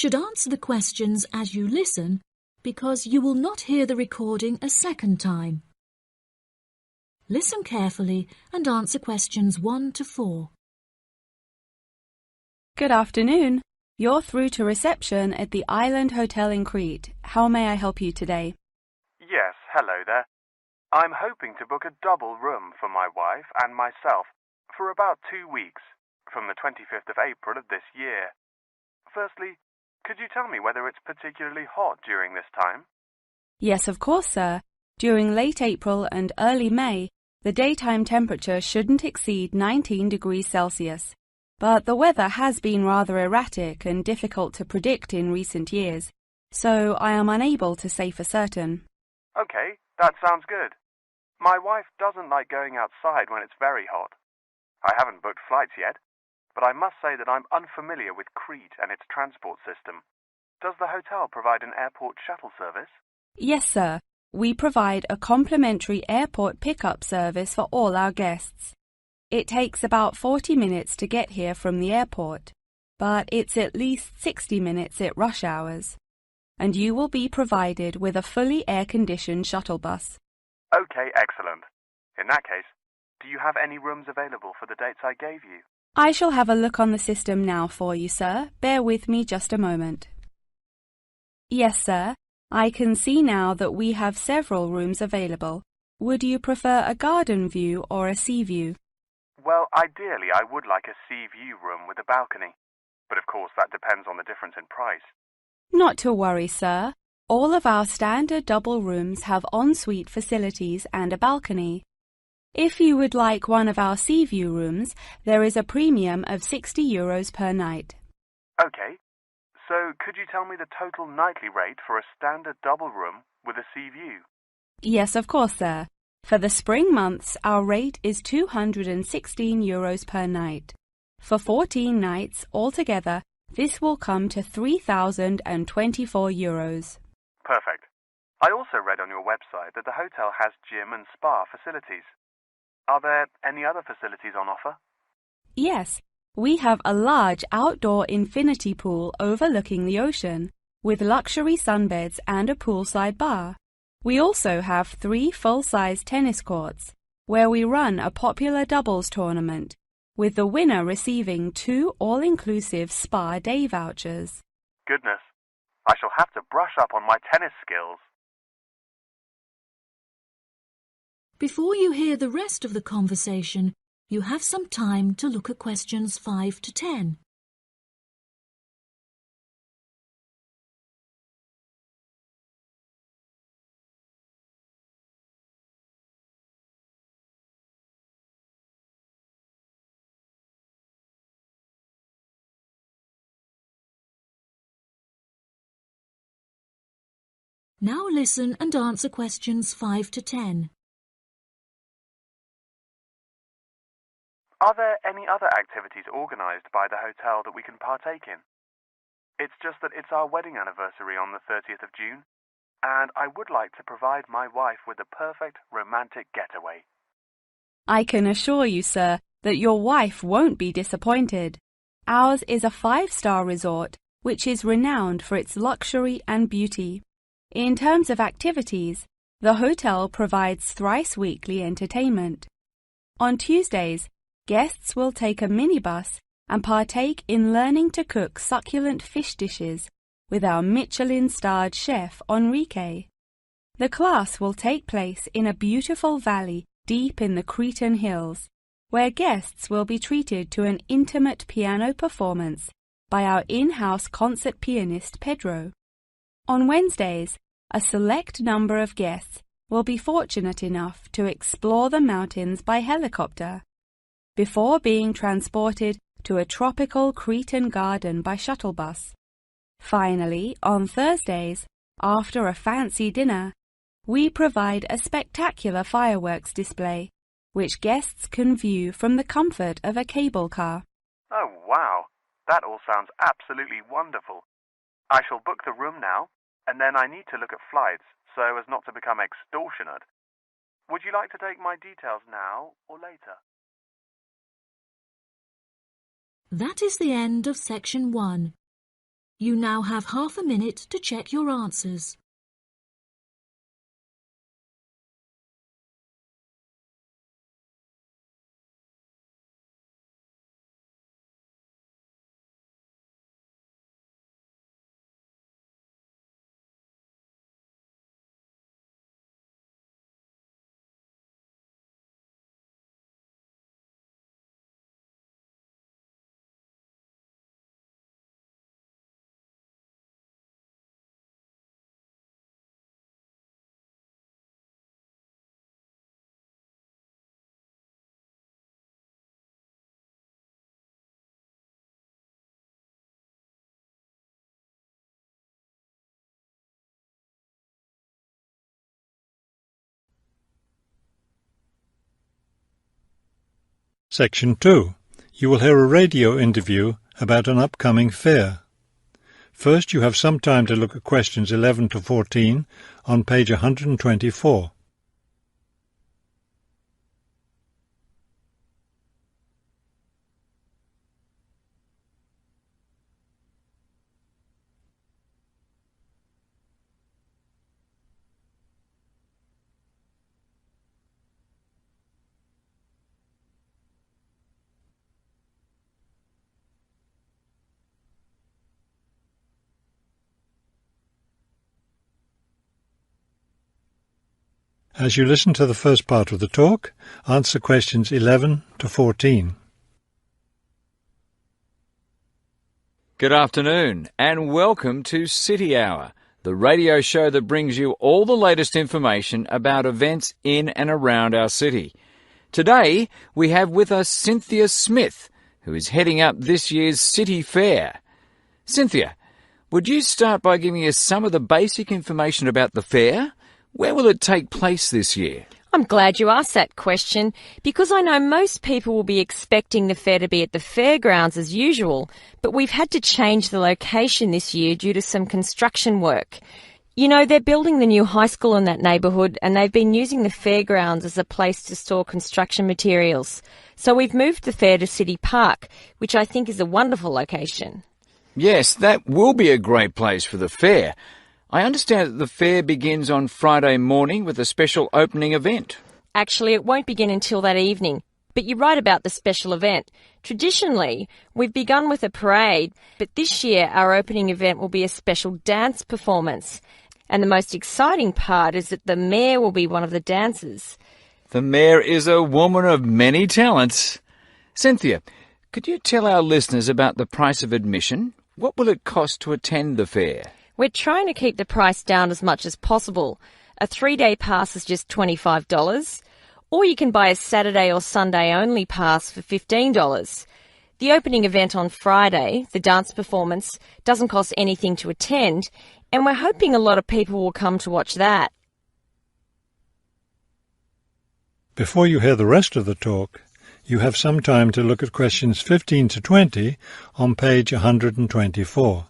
should answer the questions as you listen because you will not hear the recording a second time. Listen carefully and answer questions 1 to 4. Good afternoon. You're through to reception at the Island Hotel in Crete. How may I help you today? Yes, hello there. I'm hoping to book a double room for my wife and myself for about 2 weeks, from the 25th of April of this year. Firstly, could you tell me whether it's particularly hot during this time? Yes, of course, sir. During late April and early May, the daytime temperature shouldn't exceed 19 degrees Celsius. But the weather has been rather erratic and difficult to predict in recent years, so I am unable to say for certain. Okay, that sounds good. My wife doesn't like going outside when it's very hot. I haven't booked flights yet, but I must say that I'm unfamiliar with Crete and its transport system. Does the hotel provide an airport shuttle service? Yes, sir. We provide a complimentary airport pickup service for all our guests. It takes about 40 minutes to get here from the airport, but it's at least 60 minutes at rush hours. And you will be provided with a fully air-conditioned shuttle bus. Okay, excellent. In that case, do you have any rooms available for the dates I gave you? I shall have a look on the system now for you, sir. Bear with me just a moment. Yes, sir. I can see now that we have several rooms available. Would you prefer a garden view or a sea view? Well, ideally I would like a sea view room with a balcony, but of course that depends on the difference in price. Not to worry, sir. All of our standard double rooms have ensuite facilities and a balcony. If you would like one of our sea view rooms, there is a premium of €60 per night. Okay, so could you tell me the total nightly rate for a standard double room with a sea view? Yes, of course, sir. For the spring months, our rate is €216 per night. For 14 nights altogether, this will come to €3,024. Perfect. I also read on your website that the hotel has gym and spa facilities. Are there any other facilities on offer? Yes, we have a large outdoor infinity pool overlooking the ocean, with luxury sunbeds and a poolside bar. We also have 3 full-size tennis courts, where we run a popular doubles tournament, with the winner receiving 2 all-inclusive spa day vouchers. Goodness, I shall have to brush up on my tennis skills. Before you hear the rest of the conversation, you have some time to look at questions 5 to 10. Now listen and answer questions 5 to 10. Are there any other activities organised by the hotel that we can partake in? It's just that it's our wedding anniversary on the 30th of June, and I would like to provide my wife with a perfect romantic getaway. I can assure you, sir, that your wife won't be disappointed. Ours is a 5-star resort, which is renowned for its luxury and beauty. In terms of activities, the hotel provides thrice-weekly entertainment. On Tuesdays, guests will take a minibus and partake in learning to cook succulent fish dishes with our Michelin-starred chef Enrique. The class will take place in a beautiful valley deep in the Cretan hills, where guests will be treated to an intimate piano performance by our in-house concert pianist Pedro. On Wednesdays, a select number of guests will be fortunate enough to explore the mountains by helicopter, before being transported to a tropical Cretan garden by shuttle bus. Finally, on Thursdays, after a fancy dinner, we provide a spectacular fireworks display, which guests can view from the comfort of a cable car. Oh, wow! That all sounds absolutely wonderful. I shall book the room now, and then I need to look at flights so as not to become extortionate. Would you like to take my details now or later? That is the end of section 1. You now have half a minute to check your answers. Section 2. You will hear a radio interview about an upcoming fair. First, you have some time to look at questions 11 to 14 on page 124. As you listen to the first part of the talk, answer questions 11 to 14. Good afternoon and welcome to City Hour, the radio show that brings you all the latest information about events in and around our city. Today we have with us Cynthia Smith, who is heading up this year's City Fair. Cynthia, would you start by giving us some of the basic information about the fair? Where will it take place this year? I'm glad you asked that question because I know most people will be expecting the fair to be at the fairgrounds as usual, but we've had to change the location this year due to some construction work. You know, they're building the new high school in that neighbourhood and they've been using the fairgrounds as a place to store construction materials. So we've moved the fair to City Park, which I think is a wonderful location. Yes, that will be a great place for the fair. I understand that the fair begins on Friday morning with a special opening event. Actually, it won't begin until that evening, but you're right about the special event. Traditionally, we've begun with a parade, but this year our opening event will be a special dance performance. And the most exciting part is that the mayor will be one of the dancers. The mayor is a woman of many talents. Cynthia, could you tell our listeners about the price of admission? What will it cost to attend the fair? We're trying to keep the price down as much as possible. A 3-day pass is just $25, or you can buy a Saturday or Sunday only pass for $15. The opening event on Friday, the dance performance, doesn't cost anything to attend, and we're hoping a lot of people will come to watch that. Before you hear the rest of the talk, you have some time to look at questions 15 to 20 on page 124.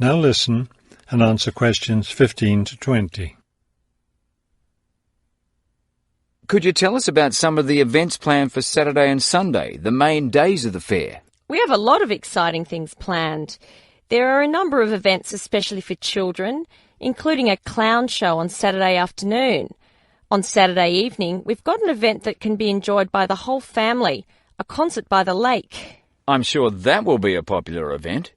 Now listen and answer questions 15 to 20. Could you tell us about some of the events planned for Saturday and Sunday, the main days of the fair? We have a lot of exciting things planned. There are a number of events especially for children, including a clown show on Saturday afternoon. On Saturday evening, we've got an event that can be enjoyed by the whole family, a concert by the lake. I'm sure that will be a popular event.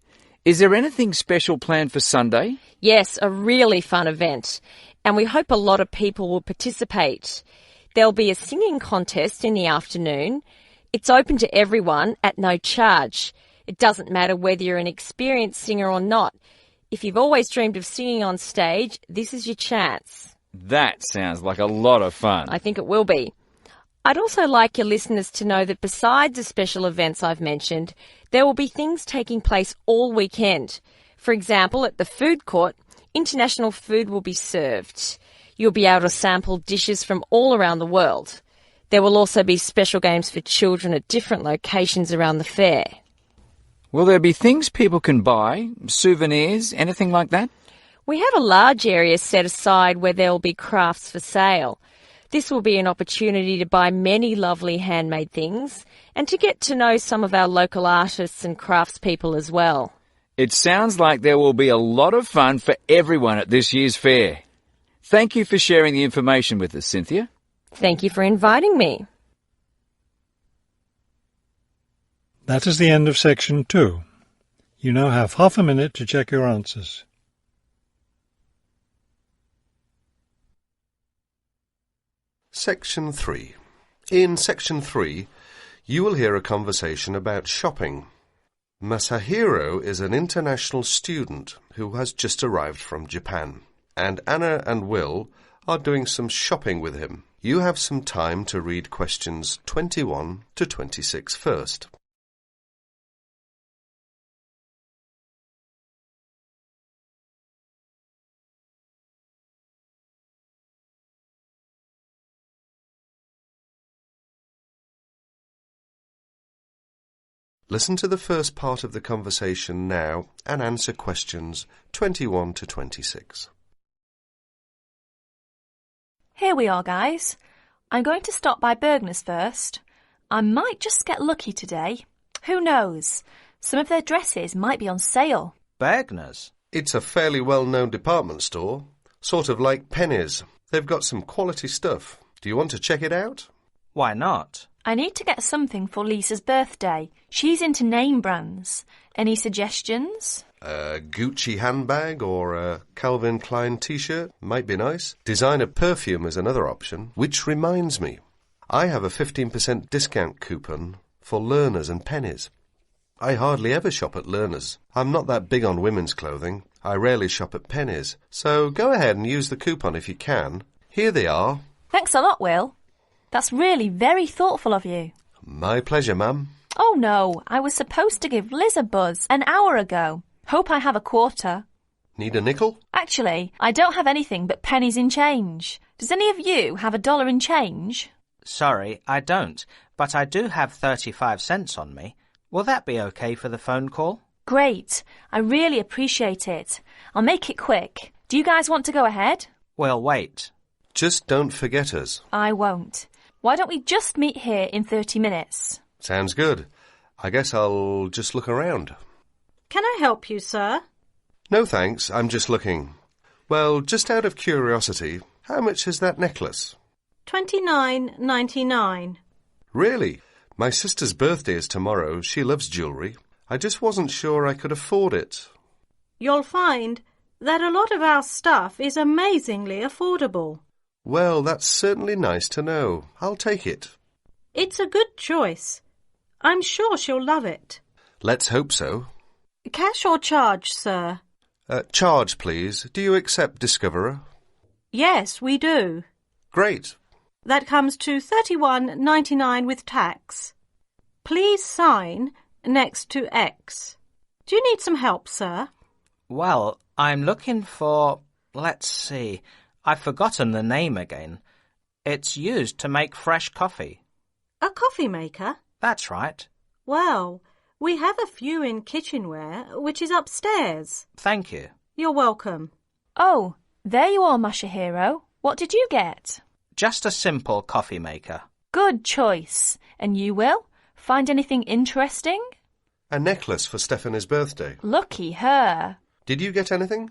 Is there anything special planned for Sunday? Yes, a really fun event, and we hope a lot of people will participate. There'll be a singing contest in the afternoon. It's open to everyone at no charge. It doesn't matter whether you're an experienced singer or not. If you've always dreamed of singing on stage, this is your chance. That sounds like a lot of fun. I think it will be. I'd also like your listeners to know that besides the special events I've mentioned, there will be things taking place all weekend. For example, at the food court, international food will be served. You'll be able to sample dishes from all around the world. There will also be special games for children at different locations around the fair. Will there be things people can buy, souvenirs, anything like that? We have a large area set aside where there will be crafts for sale. This will be an opportunity to buy many lovely handmade things and to get to know some of our local artists and craftspeople as well. It sounds like there will be a lot of fun for everyone at this year's fair. Thank you for sharing the information with us, Cynthia. Thank you for inviting me. That is the end of section 2. You now have half a minute to check your answers. Section 3. In Section 3, you will hear a conversation about shopping. Masahiro is an international student who has just arrived from Japan, and Anna and Will are doing some shopping with him. You have some time to read questions 21 to 26 first. Listen to the first part of the conversation now and answer questions 21 to 26. Here we are, guys. I'm going to stop by Bergner's first. I might just get lucky today. Who knows? Some of their dresses might be on sale. Bergner's? It's a fairly well-known department store, sort of like Penny's. They've got some quality stuff. Do you want to check it out? Why not? I need to get something for Lisa's birthday. She's into name brands. Any suggestions? A Gucci handbag or a Calvin Klein t-shirt might be nice. Designer perfume is another option. Which reminds me, I have a 15% discount coupon for Learners and Pennies. I hardly ever shop at Learners. I'm not that big on women's clothing. I rarely shop at Pennies. So go ahead and use the coupon if you can. Here they are. Thanks a lot, Will. That's really very thoughtful of you. My pleasure, ma'am. Oh no, I was supposed to give Liz a buzz an hour ago. Hope I have a quarter. Need a nickel? Actually, I don't have anything but pennies in change. Does any of you have $1 in change? Sorry, I don't, but I do have 35 cents on me. Will that be okay for the phone call? Great. I really appreciate it. I'll make it quick. Do you guys want to go ahead? We'll wait. Just don't forget us. I won't. Why don't we just meet here in 30 minutes? Sounds good. I guess I'll just look around. Can I help you, sir? No, thanks. I'm just looking. Well, just out of curiosity, how much is that necklace? $29.99. Really? My sister's birthday is tomorrow. She loves jewellery. I just wasn't sure I could afford it. You'll find that a lot of our stuff is amazingly affordable. Well, that's certainly nice to know. I'll take it. It's a good choice. I'm sure she'll love it. Let's hope so. Cash or charge, sir? Charge, please. Do you accept Discoverer? Yes, we do. Great. That comes to $31.99 with tax. Please sign next to X. Do you need some help, sir? Well, I'm looking for... let's see. I've forgotten the name again. It's used to make fresh coffee. A coffee maker? That's right. Well, we have a few in kitchenware, which is upstairs. Thank you. You're welcome. Oh, there you are, Masahiro. What did you get? Just a simple coffee maker. Good choice. And you, Will? Find anything interesting? A necklace for Stephanie's birthday. Lucky her. Did you get anything?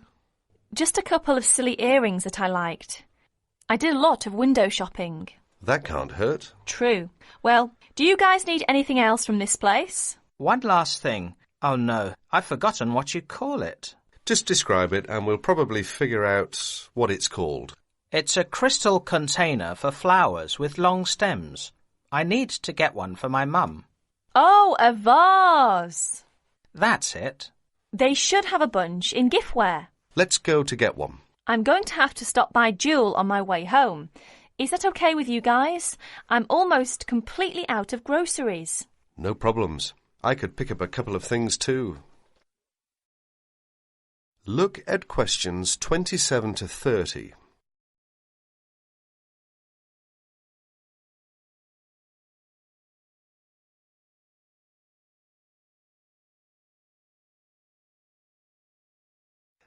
Just a couple of silly earrings that I liked. I did a lot of window shopping. That can't hurt. True. Well, do you guys need anything else from this place? One last thing. Oh no, I've forgotten what you call it. Just describe it and we'll probably figure out what it's called. It's a crystal container for flowers with long stems. I need to get one for my mum. Oh, a vase. That's it. They should have a bunch in giftware. Let's go to get one. I'm going to have to stop by Jewel on my way home. Is that okay with you guys? I'm almost completely out of groceries. No problems. I could pick up a couple of things too. Look at questions 27 to 30.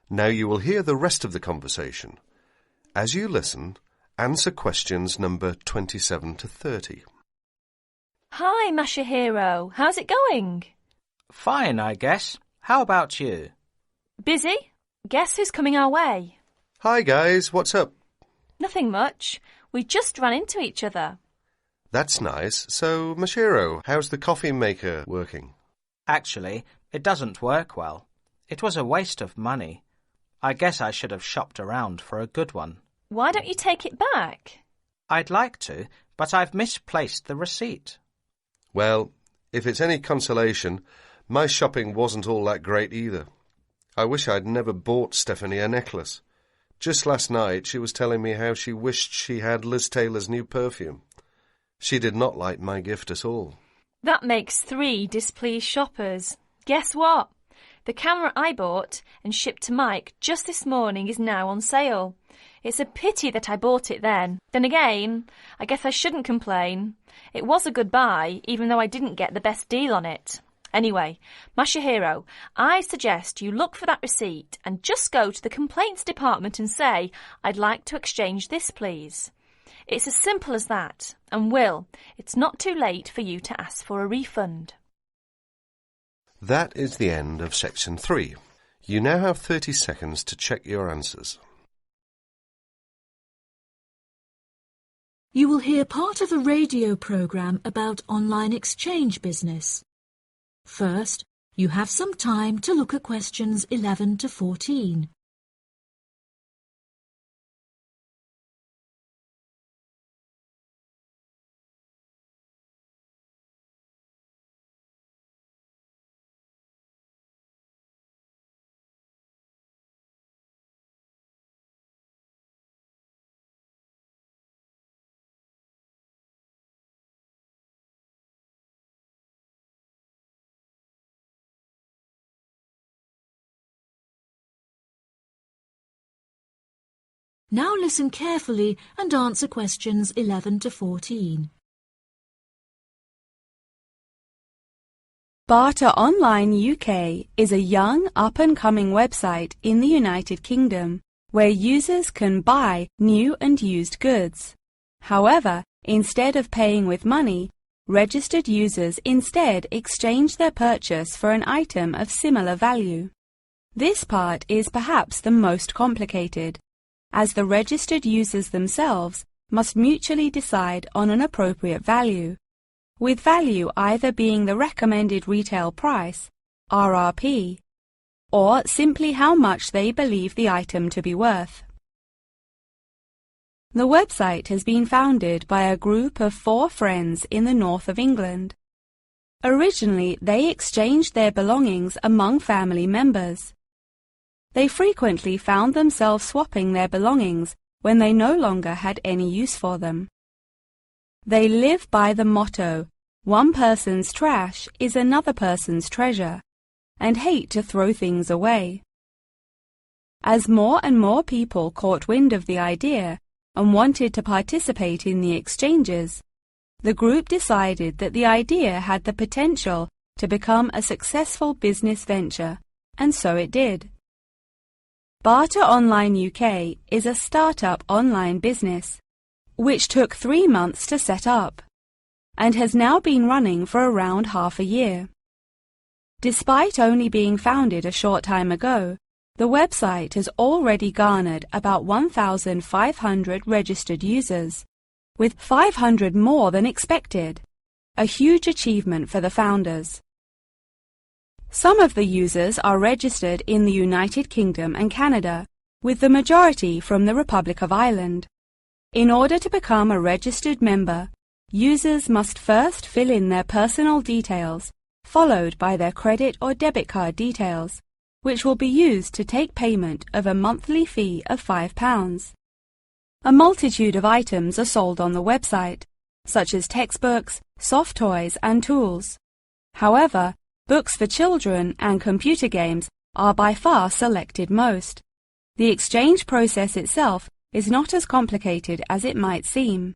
Now you will hear the rest of the conversation. As you listen, answer questions number 27 to 30. Hi, Masahiro. How's it going? Fine, I guess. How about you? Busy? Guess who's coming our way? Hi guys, what's up? Nothing much. We just ran into each other. That's nice. So, Mashiro, how's the coffee maker working? Actually, it doesn't work well. It was a waste of money. I guess I should have shopped around for a good one. Why don't you take it back? I'd like to, but I've misplaced the receipt. Well, if it's any consolation, my shopping wasn't all that great either. I wish I'd never bought Stephanie a necklace. Just last night she was telling me how she wished she had Liz Taylor's new perfume. She did not like my gift at all. That makes 3 displeased shoppers. Guess what? The camera I bought and shipped to Mike just this morning is now on sale. It's a pity that I bought it then. Then again, I guess I shouldn't complain. It was a good buy, even though I didn't get the best deal on it. Anyway, Masahiro, I suggest you look for that receipt and just go to the complaints department and say, I'd like to exchange this, please. It's as simple as that. And Will, it's not too late for you to ask for a refund. That is the end of section 3. You now have 30 seconds to check your answers. You will hear part of a radio program about online exchange business. First, you have some time to look at questions 11 to 14. Now listen carefully and answer questions 11 to 14. Barter Online UK is a young, up-and-coming website in the United Kingdom where users can buy new and used goods. However, instead of paying with money, registered users instead exchange their purchase for an item of similar value. This part is perhaps the most complicated, as the registered users themselves must mutually decide on an appropriate value, with value either being the recommended retail price, RRP, or simply how much they believe the item to be worth. The website has been founded by a group of 4 friends in the north of England. Originally, they exchanged their belongings among family members. They frequently found themselves swapping their belongings when they no longer had any use for them. They live by the motto, one person's trash is another person's treasure, and hate to throw things away. As more and more people caught wind of the idea and wanted to participate in the exchanges, the group decided that the idea had the potential to become a successful business venture, and so it did. Barter Online UK is a start-up online business, which took 3 months to set up, and has now been running for around half a year. Despite only being founded a short time ago, the website has already garnered about 1,500 registered users, with 500 more than expected, a huge achievement for the founders. Some of the users are registered in the United Kingdom and Canada, with the majority from the Republic of Ireland. In order to become a registered member, users must first fill in their personal details, followed by their credit or debit card details, which will be used to take payment of a monthly fee of £5. A multitude of items are sold on the website, such as textbooks, soft toys and tools. However, books for children and computer games are by far selected most. The exchange process itself is not as complicated as it might seem.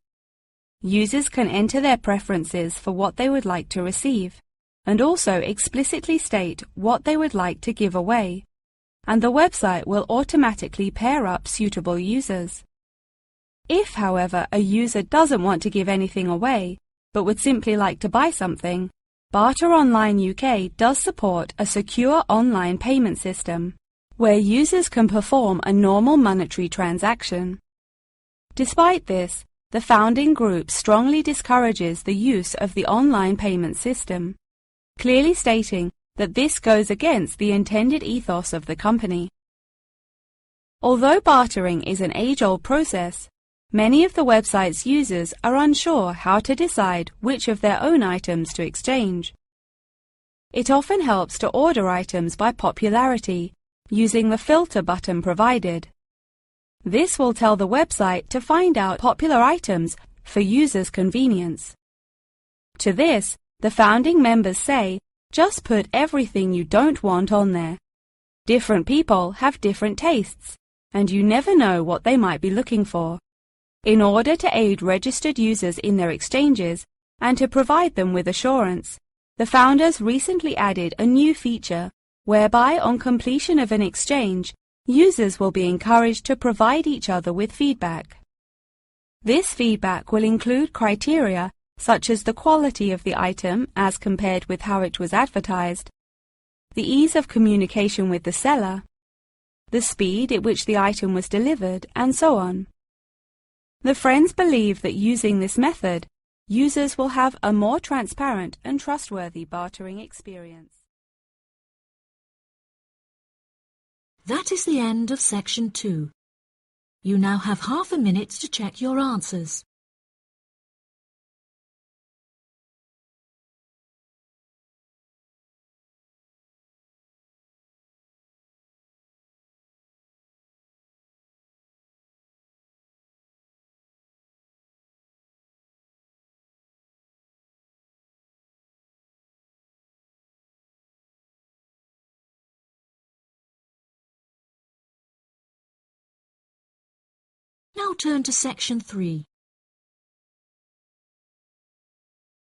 Users can enter their preferences for what they would like to receive, and also explicitly state what they would like to give away, and the website will automatically pair up suitable users. If, however, a user doesn't want to give anything away, but would simply like to buy something, Barter Online UK does support a secure online payment system, where users can perform a normal monetary transaction. Despite this, the founding group strongly discourages the use of the online payment system, clearly stating that this goes against the intended ethos of the company. Although bartering is an age-old process, many of the website's users are unsure how to decide which of their own items to exchange. It often helps to order items by popularity, using the filter button provided. This will tell the website to find out popular items for users' convenience. To this, the founding members say, just put everything you don't want on there. Different people have different tastes, and you never know what they might be looking for. In order to aid registered users in their exchanges and to provide them with assurance, the founders recently added a new feature whereby on completion of an exchange, users will be encouraged to provide each other with feedback. This feedback will include criteria such as the quality of the item as compared with how it was advertised, the ease of communication with the seller, the speed at which the item was delivered, and so on. The friends believe that using this method, users will have a more transparent and trustworthy bartering experience. That is the end of section 2. You now have half a minute to check your answers. Now turn to section 3.